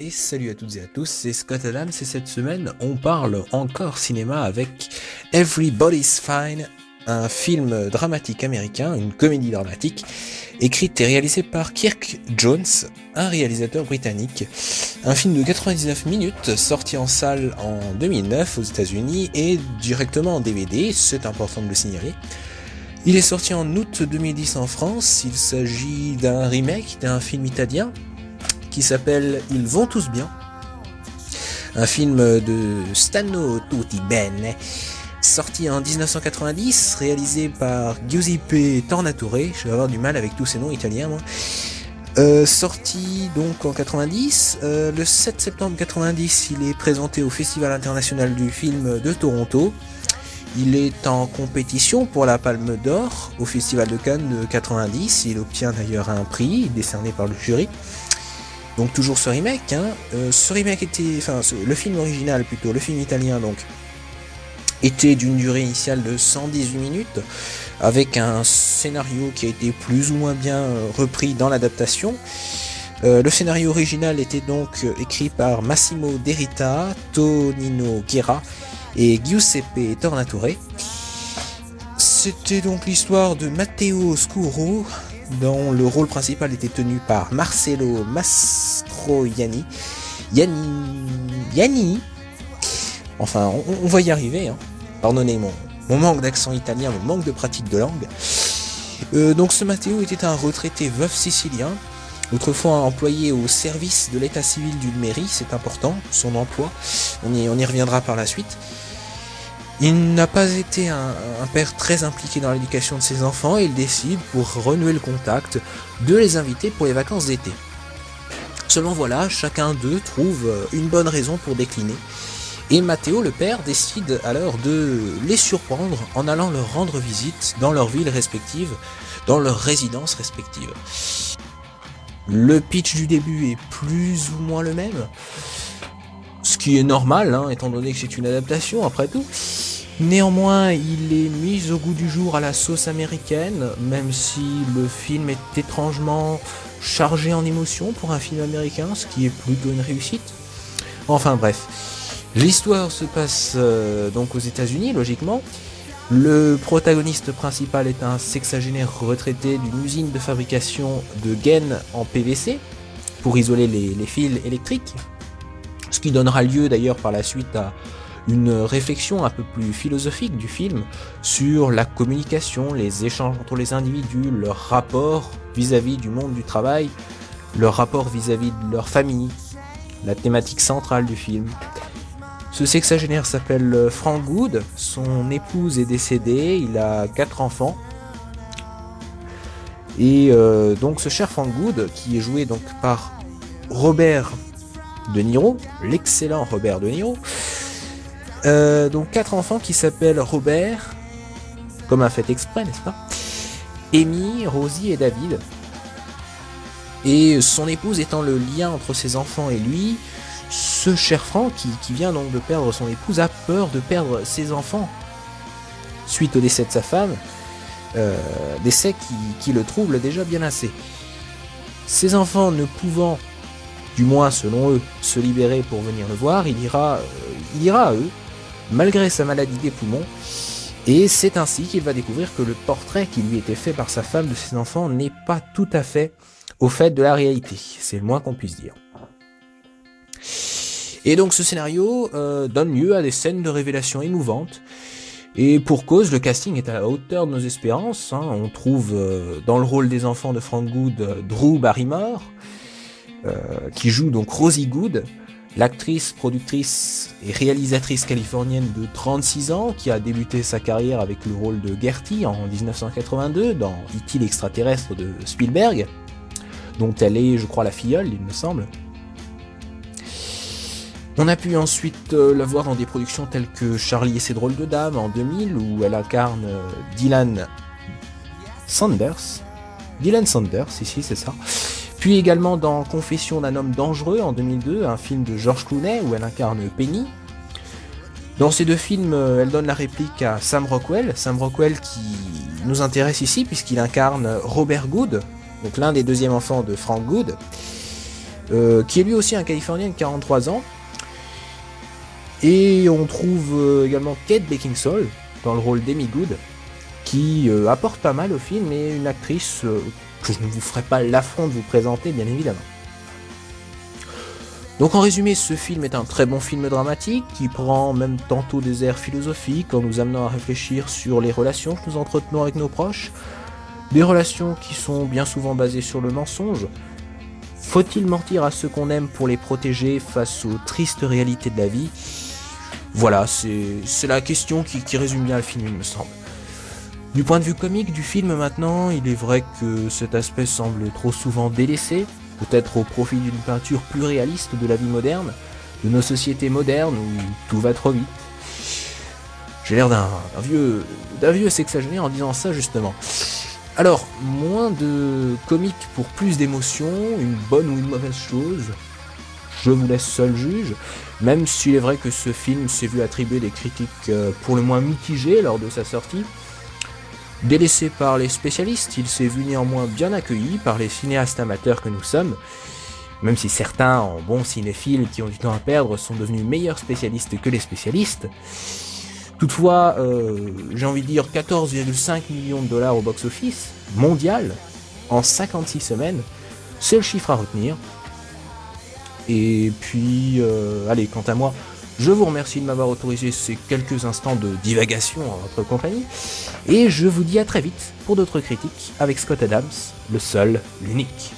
Et salut à toutes et à tous, c'est Scott Adams et cette semaine on parle encore cinéma avec Everybody's Fine, un film dramatique américain, une comédie dramatique, écrite et réalisée par Kirk Jones, un réalisateur britannique. Un film de 99 minutes, sorti en salle en 2009 aux États-Unis et directement en DVD, c'est important de le signaler. Il est sorti en août 2010 en France, il s'agit d'un remake d'un film italien qui s'appelle Ils vont tous bien, un film de Stanno Tutti Bene, sorti en 1990, réalisé par Giuseppe Tornatore, je vais avoir du mal avec tous ces noms italiens moi. Sorti donc en 90, le 7 septembre 90, il est présenté au Festival international du film de Toronto. Il est en compétition pour la Palme d'Or au Festival de Cannes de 90, il obtient d'ailleurs un prix décerné par le jury. Donc toujours ce remake, ce remake était, le film original plutôt, le film italien donc, était d'une durée initiale de 118 minutes, avec un scénario qui a été plus ou moins bien repris dans l'adaptation. Le scénario original était donc écrit par Massimo Derrita, Tonino Guerra et Giuseppe Tornatore. C'était donc l'histoire de Matteo Scuro, dont le rôle principal était tenu par Marcello Mastroianni. Yanni. Enfin, on va y arriver. Pardonnez mon manque d'accent italien, mon manque de pratique de langue. Donc ce Matteo était un retraité veuf sicilien, autrefois employé au service de l'état civil d'une mairie, c'est important, son emploi, on y reviendra par la suite. Il n'a pas été un père très impliqué dans l'éducation de ses enfants et il décide, pour renouer le contact, de les inviter pour les vacances d'été. Seulement voilà, chacun d'eux trouve une bonne raison pour décliner. Et Matteo, le père, décide alors de les surprendre en allant leur rendre visite dans leurs villes respectives, dans leurs résidences respectives. Le pitch du début est plus ou moins le même, ce qui est normal, étant donné que c'est une adaptation après tout. Néanmoins, il est mis au goût du jour à la sauce américaine, même si le film est étrangement chargé en émotions pour un film américain, ce qui est plutôt une réussite. Enfin bref, l'histoire se passe donc aux États-Unis, logiquement. Le protagoniste principal est un sexagénaire retraité d'une usine de fabrication de gaines en PVC pour isoler les fils électriques, ce qui donnera lieu d'ailleurs par la suite à une réflexion un peu plus philosophique du film sur la communication, les échanges entre les individus, leur rapport vis-à-vis du monde du travail, leur rapport vis-à-vis de leur famille, la thématique centrale du film. Ce sexagénaire s'appelle Frank Good, son épouse est décédée, il a 4 enfants. Et donc ce cher Frank Good, qui est joué donc par Robert De Niro, l'excellent Robert De Niro, donc 4 enfants qui s'appellent Robert, comme un fait exprès, n'est-ce pas, Amy, Rosie et David. Et son épouse étant le lien entre ses enfants et lui, ce cher Frank, qui vient donc de perdre son épouse, a peur de perdre ses enfants suite au décès de sa femme, décès qui le trouble déjà bien assez. Ses enfants ne pouvant, du moins selon eux, se libérer pour venir le voir, il ira à eux, malgré sa maladie des poumons, et c'est ainsi qu'il va découvrir que le portrait qui lui était fait par sa femme de ses enfants n'est pas tout à fait au fait de la réalité, c'est le moins qu'on puisse dire. Et donc ce scénario donne lieu à des scènes de révélation émouvantes, et pour cause, le casting est à la hauteur de nos espérances. On trouve dans le rôle des enfants de Frank Good, Drew Barrymore, qui joue donc Rosie Good, l'actrice, productrice et réalisatrice californienne de 36 ans, qui a débuté sa carrière avec le rôle de Gertie en 1982 dans E.T. l'extraterrestre de Spielberg, dont elle est, je crois, la filleule, il me semble. On a pu ensuite la voir dans des productions telles que Charlie et ses drôles de dames en 2000, où elle incarne Dylan Sanders, ici c'est ça. Puis également dans Confession d'un homme dangereux en 2002, un film de George Clooney où elle incarne Penny. Dans ces deux films, elle donne la réplique à Sam Rockwell qui nous intéresse ici puisqu'il incarne Robert Good, donc l'un des deuxièmes enfants de Frank Good. qui est lui aussi un Californien de 43 ans. Et on trouve également Kate Beckinsale dans le rôle d'Amy Good, qui apporte pas mal au film, et une actrice que je ne vous ferai pas l'affront de vous présenter, bien évidemment. Donc en résumé, ce film est un très bon film dramatique qui prend même tantôt des airs philosophiques en nous amenant à réfléchir sur les relations que nous entretenons avec nos proches, des relations qui sont bien souvent basées sur le mensonge. Faut-il mentir à ceux qu'on aime pour les protéger face aux tristes réalités de la vie? Voilà, c'est la question qui résume bien le film, il me semble. Du point de vue comique du film maintenant, il est vrai que cet aspect semble trop souvent délaissé, peut-être au profit d'une peinture plus réaliste de la vie moderne, de nos sociétés modernes où tout va trop vite. J'ai l'air d'un vieux sexagénaire en disant ça justement. Alors, moins de comique pour plus d'émotion, une bonne ou une mauvaise chose, je vous laisse seul juge, même s'il est vrai que ce film s'est vu attribuer des critiques pour le moins mitigées lors de sa sortie. Délaissé par les spécialistes, il s'est vu néanmoins bien accueilli par les cinéastes amateurs que nous sommes, même si certains, en bons cinéphiles qui ont du temps à perdre, sont devenus meilleurs spécialistes que les spécialistes. Toutefois, j'ai envie de dire 14,5 millions de dollars au box-office mondial en 56 semaines, c'est le chiffre à retenir. Et puis, allez, quant à moi, je vous remercie de m'avoir autorisé ces quelques instants de divagation en votre compagnie, et je vous dis à très vite pour d'autres critiques avec Scott Adams, le seul, l'unique.